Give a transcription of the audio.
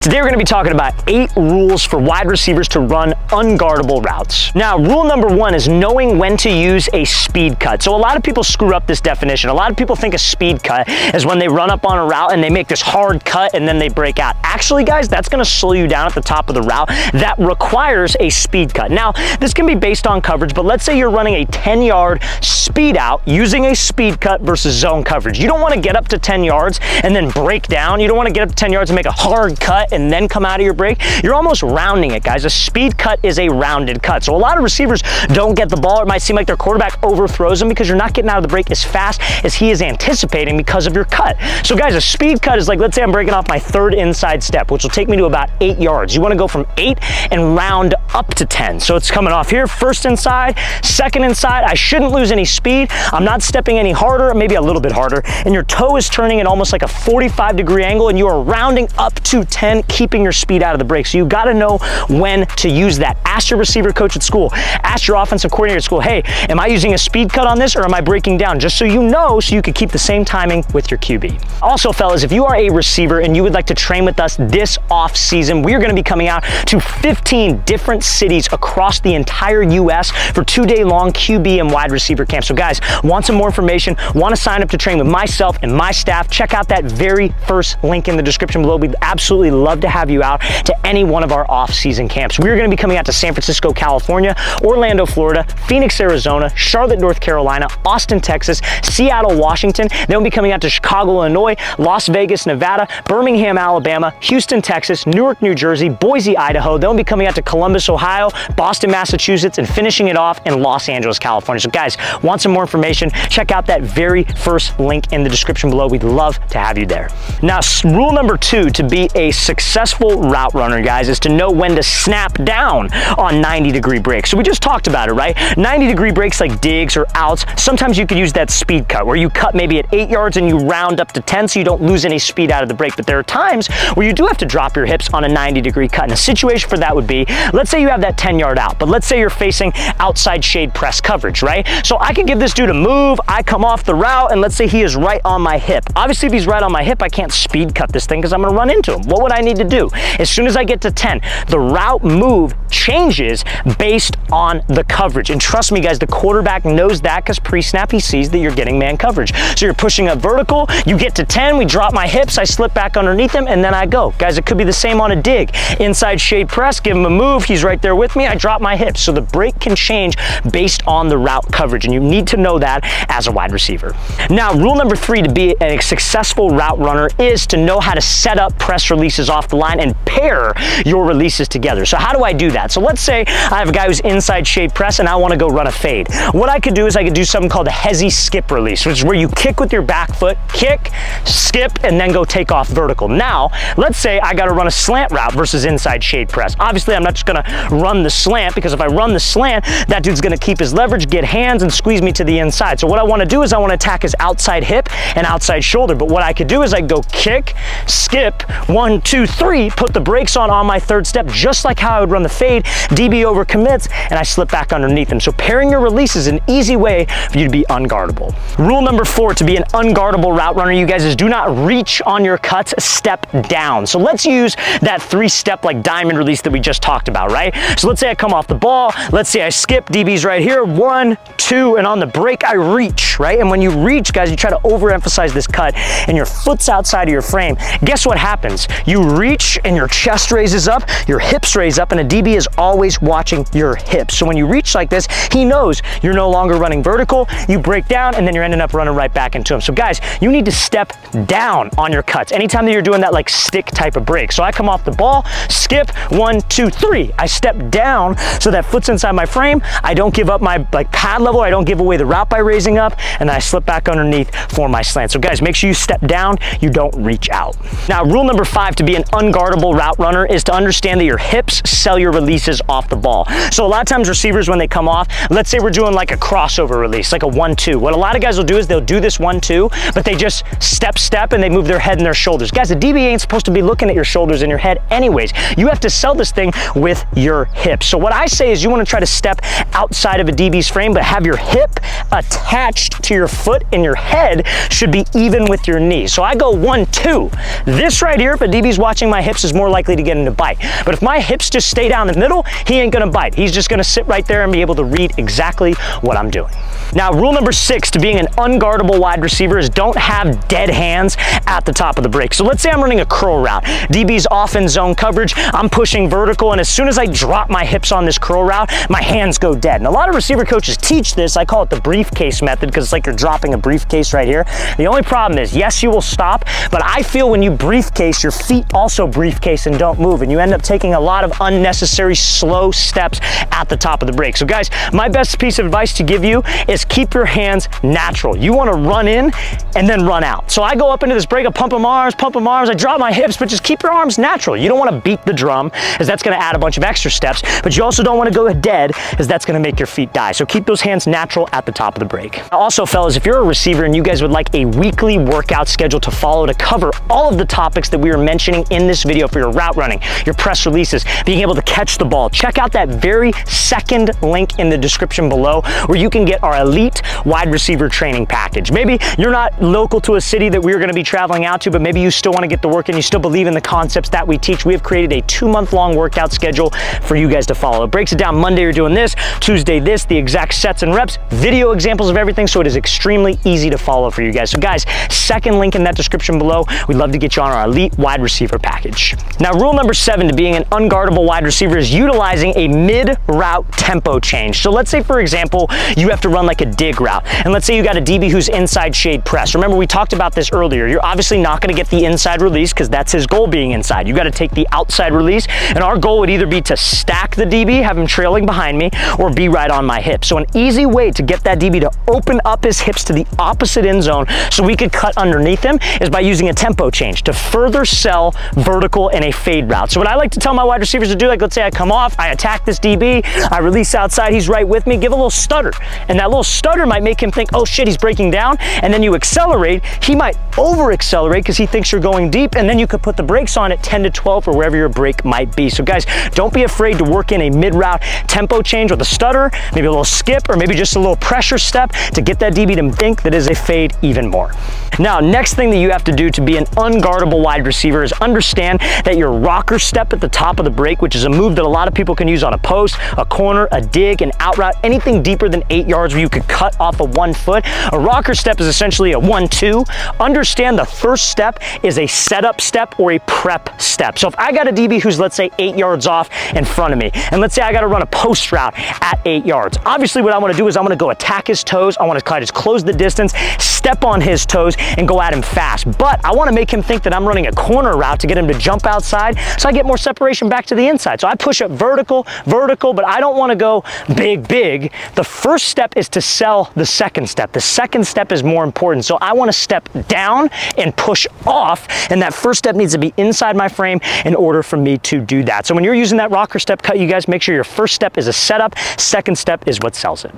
Today we're going to be talking about 8 rules for wide receivers to run unguardable routes. Now, rule number 1 is knowing when to use a speed cut. So a lot of people screw up this definition. A lot of people think a speed cut is when they run up on a route and they make this hard cut and then they break out. Actually, guys, that's going to slow you down at the top of the route. That requires a speed cut. Now, this can be based on coverage, but let's say you're running a 10-yard speed out using a speed cut versus zone coverage. You don't want to get up to 10 yards and then break down. You don't want to get up to 10 yards and make a hard cut and then come out of your break. You're almost rounding it, guys. A speed cut is a rounded cut. So a lot of receivers don't get the ball. It might seem like their quarterback overthrows them because you're not getting out of the break as fast as he is anticipating because of your cut. So guys, a speed cut is like, let's say I'm breaking off my 3rd inside step, which will take me to about 8 yards. You want to go from 8 and round up to 10. So it's coming off here, 1st inside, 2nd inside. I shouldn't lose any speed. I'm not stepping any harder, maybe a little bit harder, and your toe is turning at almost like a 45-degree angle, and you are rounding up to 10, keeping your speed out of the break. So you got to know when to use that. Ask your receiver coach at school, ask your offensive coordinator at school, hey, am I using a speed cut on this or am I breaking down? Just so you know, so you could keep the same timing with your QB. Also, fellas, if you are a receiver and you would like to train with us this off season, we are going to be coming out to 15 different cities across the entire US for 2-day long QB and wide receiver camps. So guys, want some more information, want to sign up to train with myself and my staff, check out that very first link in the description below. We'd absolutely love to have you out to any one of our off-season camps. We're going to be coming out to San Francisco, California, Orlando, Florida, Phoenix, Arizona, Charlotte, North Carolina, Austin, Texas, Seattle, Washington. Then we'll be coming out to Chicago, Illinois, Las Vegas, Nevada, Birmingham, Alabama, Houston, Texas, Newark, New Jersey, Boise, Idaho. Then we'll be coming out to Columbus, Ohio, Boston, Massachusetts, and finishing it off in Los Angeles, California. So guys, want some more information? Check out that very first link in the description below. We'd love to have you there. Now, rule number 2 to be a successful route runner, guys, is to know when to snap down on 90-degree breaks. So we just talked about it, right? 90-degree breaks like digs or outs. Sometimes you could use that speed cut where you cut maybe at 8 yards and you round up to 10 so you don't lose any speed out of the break. But there are times where you do have to drop your hips on a 90-degree cut. And a situation for that would be, let's say you have that 10-yard out, but let's say you're facing outside shade press coverage, right? So I could give this dude a move, I come off the route, and let's say he is right on my hip. Obviously, if he's right on my hip, I can't speed cut this thing because I'm going to run into him. What would I need to do? As soon as I get to 10, the route move changes based on the coverage. And trust me, guys, the quarterback knows that because pre-snap he sees that you're getting man coverage. So you're pushing up vertical, you get to 10, we drop my hips, I slip back underneath him, and then I go. Guys, it could be the same on a dig. Inside shade press, give him a move, he's right there with me, I drop my hips. So the break can change based on the route coverage, and you need to know that as a wide receiver. Now, rule number 3 to be a successful route runner is to know how to set up press releases off the line and pair your releases together. So how do I do that? So let's say I have a guy who's inside shade press and I want to go run a fade. What I could do is I could do something called a hezzy skip release, which is where you kick with your back foot, kick, skip, and then go take off vertical. Now, let's say I got to run a slant route versus inside shade press. Obviously, I'm not just going to run the slant because if I run the slant, that dude's going to keep his leverage, get hands, and squeeze me to the inside. So what I want to do is I want to attack his outside hip and outside shoulder. But what I could do is I go kick, skip, 1, 2, 3, put the brakes on my 3rd step, just like how I would run the fade. DB over commits, and I slip back underneath him. So pairing your release is an easy way for you to be unguardable. Rule number 4 to be an unguardable route runner, you guys, is do not reach on your cuts, step down. So let's use that 3-step like diamond release that we just talked about, right? So let's say I come off the ball, let's say I skip, DB's right here, 1, 2, and on the break I reach, right? And when you reach, guys, you try to overemphasize this cut and your foot's outside of your frame. Guess what happens? You reach and your chest raises up, your hips raise up, and a DB is always watching your hips. So when you reach like this, he knows you're no longer running vertical, you break down, and then you're ending up running right back into him. So guys, you need to step down on your cuts anytime that you're doing that like stick type of break. So I come off the ball, skip, 1, 2, 3. I step down so that foot's inside my frame. I don't give up my like pad level. I don't give away the route by raising up, and then I slip back underneath for my slant. So guys, make sure you step down, you don't reach out. Now, rule number 5 to be an unguardable route runner is to understand that your hips sell your releases off the ball. So a lot of times receivers, when they come off, let's say we're doing like a crossover release, like a 1-2. What a lot of guys will do is they'll do this 1-2, but they just step, and they move their head and their shoulders. Guys, the DB ain't supposed to be looking at your shoulders and your head anyways. You have to sell this thing with your hips. So what I say is you want to try to step outside of a DB's frame, but have your hip attached to your foot, and your head should be even with your knee. So I go 1-2. This right here, if a DB's watching watching my hips is more likely to get him to bite. But if my hips just stay down the middle, he ain't gonna bite. He's just gonna sit right there and be able to read exactly what I'm doing. Now, rule number 6 to being an unguardable wide receiver is don't have dead hands at the top of the break. So let's say I'm running a curl route. DB's off in zone coverage, I'm pushing vertical, and as soon as I drop my hips on this curl route, my hands go dead. And a lot of receiver coaches teach this. I call it the briefcase method because it's like you're dropping a briefcase right here. The only problem is, yes, you will stop, but I feel when you briefcase, your feet also briefcase and don't move, and you end up taking a lot of unnecessary slow steps at the top of the break. So guys, my best piece of advice to give you is keep your hands natural. You want to run in and then run out. So I go up into this break, I pump them arms, I drop my hips, but just keep your arms natural. You don't want to beat the drum, as that's going to add a bunch of extra steps, but you also don't want to go dead, as that's going to make your feet die. So keep those hands natural at the top of the break. Also, fellas, if you're a receiver and you guys would like a weekly workout schedule to follow to cover all of the topics that we were mentioning in this video for your route running, your press releases, being able to catch the ball, check out that very second link in the description below where you can get our elite wide receiver training package. Maybe you're not local to a city that we're going to be traveling out to, but maybe you still want to get the work and you still believe in the concepts that we teach. We have created a 2-month-long workout schedule for you guys to follow. It breaks it down. Monday you're doing this, Tuesday this, the exact sets and reps, video examples of everything, so it is extremely easy to follow for you guys. So guys, second link in that description below. We'd love to get you on our elite wide receiver package. Now, rule number 7 to being an unguardable wide receiver is utilizing a mid-route tempo change. So let's say, for example, you have to run like a dig route, and let's say you got a DB who's inside shade press. Remember, we talked about this earlier. You're obviously not going to get the inside release because that's his goal, being inside. You got to take the outside release, and our goal would either be to stack the DB, have him trailing behind me, or be right on my hip. So an easy way to get that DB to open up his hips to the opposite end zone so we could cut underneath him is by using a tempo change to further sell vertical in a fade route. So what I like to tell my wide receivers to do, like let's say I come off, I attack this DB, I release outside, he's right with me, give a little stutter. And that little stutter might make him think, oh shit, he's breaking down. And then you accelerate, he might over accelerate because he thinks you're going deep, and then you could put the brakes on at 10 to 12 or wherever your break might be. So guys, don't be afraid to work in a mid-route tempo change with a stutter, maybe a little skip, or maybe just a little pressure step to get that DB to think that is a fade even more. Now, next thing that you have to do to be an unguardable wide receiver is understand that your rocker step at the top of the break, which is a move that a lot of people can use on a post, a corner, a dig, an out route, anything deeper than 8 yards where you could cut off of 1 foot. A rocker step is essentially a 1-2. Understand the first step is a setup step or a prep step. So if I got a DB who's, let's say, 8 yards off in front of me, and let's say I got to run a post route at 8 yards, obviously what I want to do is I'm going to go attack his toes. I want to just close the distance, step on his toes, and go at him fast. But I want to make him think that I'm running a corner route to get him to jump outside, so I get more separation back to the inside. So I push up vertical, but I don't want to go big. The first step is to sell the second step. The second step is more important. So I want to step down and push off, and that first step needs to be inside my frame in order for me to do that. So when you're using that rocker step cut, you guys make sure your first step is a setup, second step is what sells it.